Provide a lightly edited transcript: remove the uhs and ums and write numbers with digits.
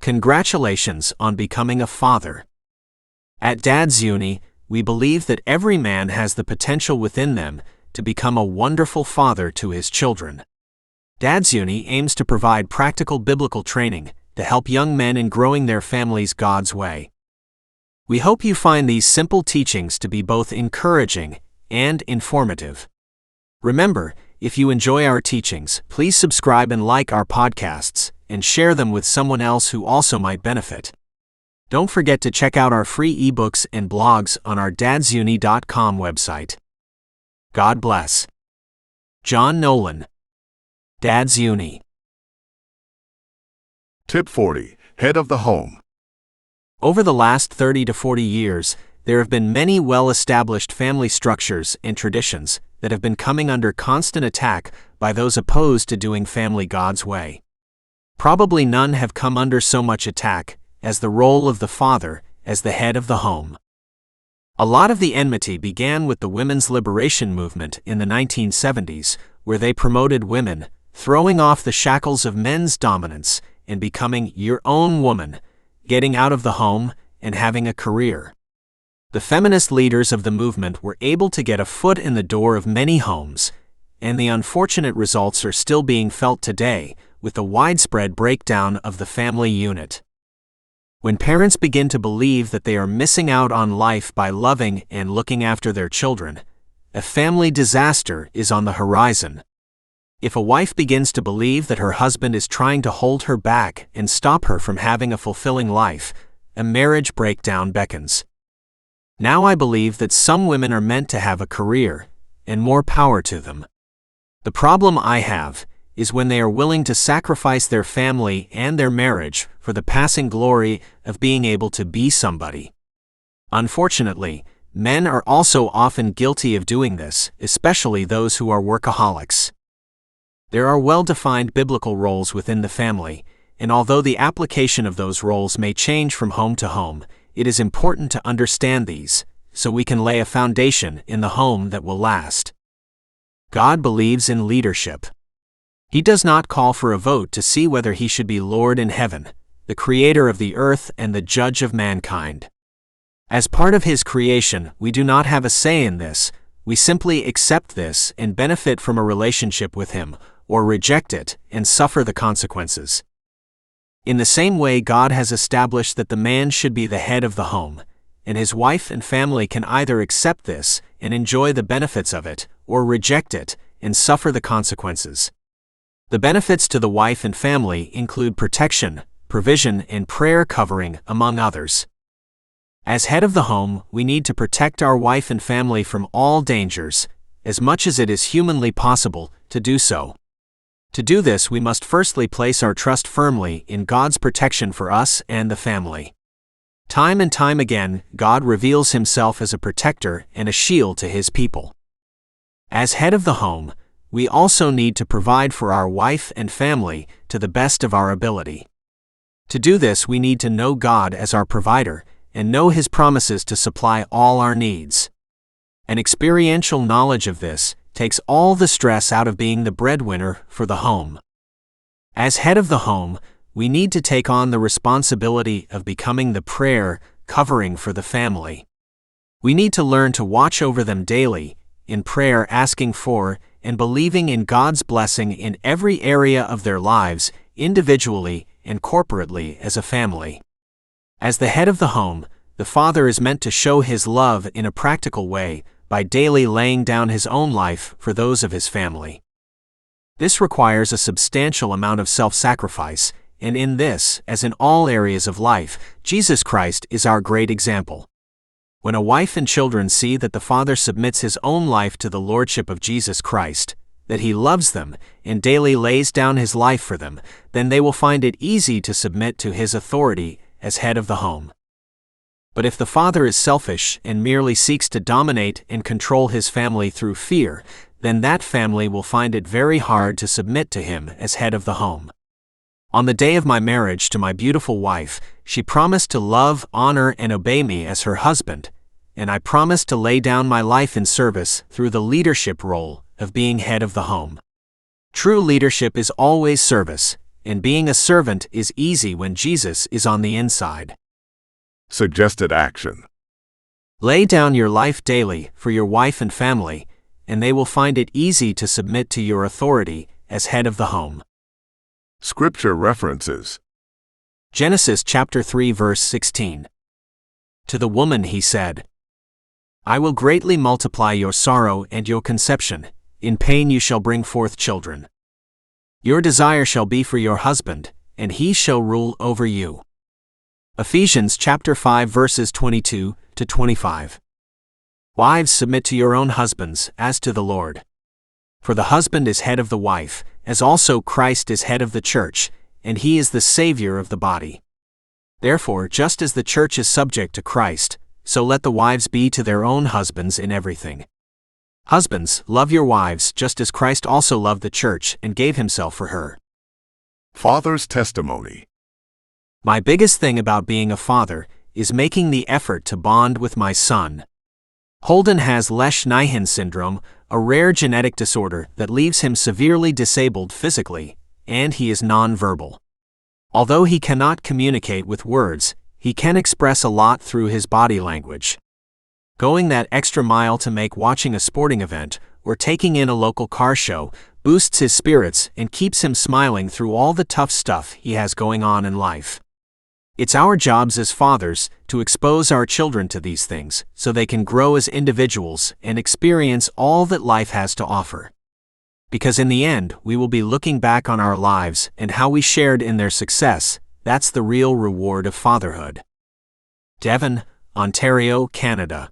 Congratulations on becoming a father. At Dad's Uni, we believe that every man has the potential within them to become a wonderful father to his children. Dad's Uni aims to provide practical biblical training to help young men in growing their families God's way. We hope you find these simple teachings to be both encouraging and informative. Remember, if you enjoy our teachings, please subscribe and like our podcasts, and share them with someone else who also might benefit. Don't forget to check out our free ebooks and blogs on our dadsuni.com website. God bless. John Nolan. Dad's Uni. Tip 40. Head of the home. Over the last 30 to 40 years, there have been many well-established family structures and traditions that have been coming under constant attack by those opposed to doing family God's way. Probably none have come under so much attack as the role of the father as the head of the home. A lot of the enmity began with the women's liberation movement in the 1970s, where they promoted women throwing off the shackles of men's dominance and becoming your own woman, getting out of the home and having a career. The feminist leaders of the movement were able to get a foot in the door of many homes, and the unfortunate results are still being felt today with the widespread breakdown of the family unit. When parents begin to believe that they are missing out on life by loving and looking after their children, a family disaster is on the horizon. If a wife begins to believe that her husband is trying to hold her back and stop her from having a fulfilling life, a marriage breakdown beckons. Now I believe that some women are meant to have a career, and more power to them. The problem I have is when they are willing to sacrifice their family and their marriage for the passing glory of being able to be somebody. Unfortunately, men are also often guilty of doing this, especially those who are workaholics. There are well-defined biblical roles within the family, and although the application of those roles may change from home to home, it is important to understand these, so we can lay a foundation in the home that will last. God believes in leadership. He does not call for a vote to see whether he should be Lord in heaven, the creator of the earth and the judge of mankind. As part of his creation, we do not have a say in this, we simply accept this and benefit from a relationship with him, or reject it and suffer the consequences. In the same way, God has established that the man should be the head of the home, and his wife and family can either accept this and enjoy the benefits of it, or reject it and suffer the consequences. The benefits to the wife and family include protection, provision, and prayer covering, among others. As head of the home, we need to protect our wife and family from all dangers, as much as it is humanly possible to do so. To do this, we must firstly place our trust firmly in God's protection for us and the family. Time and time again, God reveals himself as a protector and a shield to his people. As head of the home, we also need to provide for our wife and family to the best of our ability. To do this, we need to know God as our provider and know his promises to supply all our needs. An experiential knowledge of this takes all the stress out of being the breadwinner for the home. As head of the home, we need to take on the responsibility of becoming the prayer covering for the family. We need to learn to watch over them daily, in prayer asking for and believing in God's blessing in every area of their lives, individually and corporately as a family. As the head of the home, the father is meant to show his love in a practical way by daily laying down his own life for those of his family. This requires a substantial amount of self-sacrifice, and in this, as in all areas of life, Jesus Christ is our great example. When a wife and children see that the father submits his own life to the lordship of Jesus Christ, that he loves them and daily lays down his life for them, then they will find it easy to submit to his authority as head of the home. But if the father is selfish and merely seeks to dominate and control his family through fear, then that family will find it very hard to submit to him as head of the home. On the day of my marriage to my beautiful wife, she promised to love, honor, and obey me as her husband, and I promised to lay down my life in service through the leadership role of being head of the home. True leadership is always service, and being a servant is easy when Jesus is on the inside. Suggested action. Lay down your life daily for your wife and family, and they will find it easy to submit to your authority as head of the home. Scripture references. Genesis chapter 3 verse 16. To the woman he said, I will greatly multiply your sorrow and your conception. In pain you shall bring forth children. Your desire shall be for your husband, and he shall rule over you. Ephesians chapter 5 verses 22 to 25. Wives, submit to your own husbands, as to the Lord. For the husband is head of the wife, as also Christ is head of the church, and he is the Savior of the body. Therefore, just as the church is subject to Christ, so let the wives be to their own husbands in everything. Husbands, love your wives just as Christ also loved the church and gave himself for her. Father's testimony. My biggest thing about being a father is making the effort to bond with my son. Holden has Lesch-Nyhan syndrome, a rare genetic disorder that leaves him severely disabled physically, and he is nonverbal. Although he cannot communicate with words, he can express a lot through his body language. Going that extra mile to make watching a sporting event or taking in a local car show boosts his spirits and keeps him smiling through all the tough stuff he has going on in life. It's our jobs as fathers to expose our children to these things so they can grow as individuals and experience all that life has to offer. Because in the end, we will be looking back on our lives and how we shared in their success. That's the real reward of fatherhood. Devon, Ontario, Canada.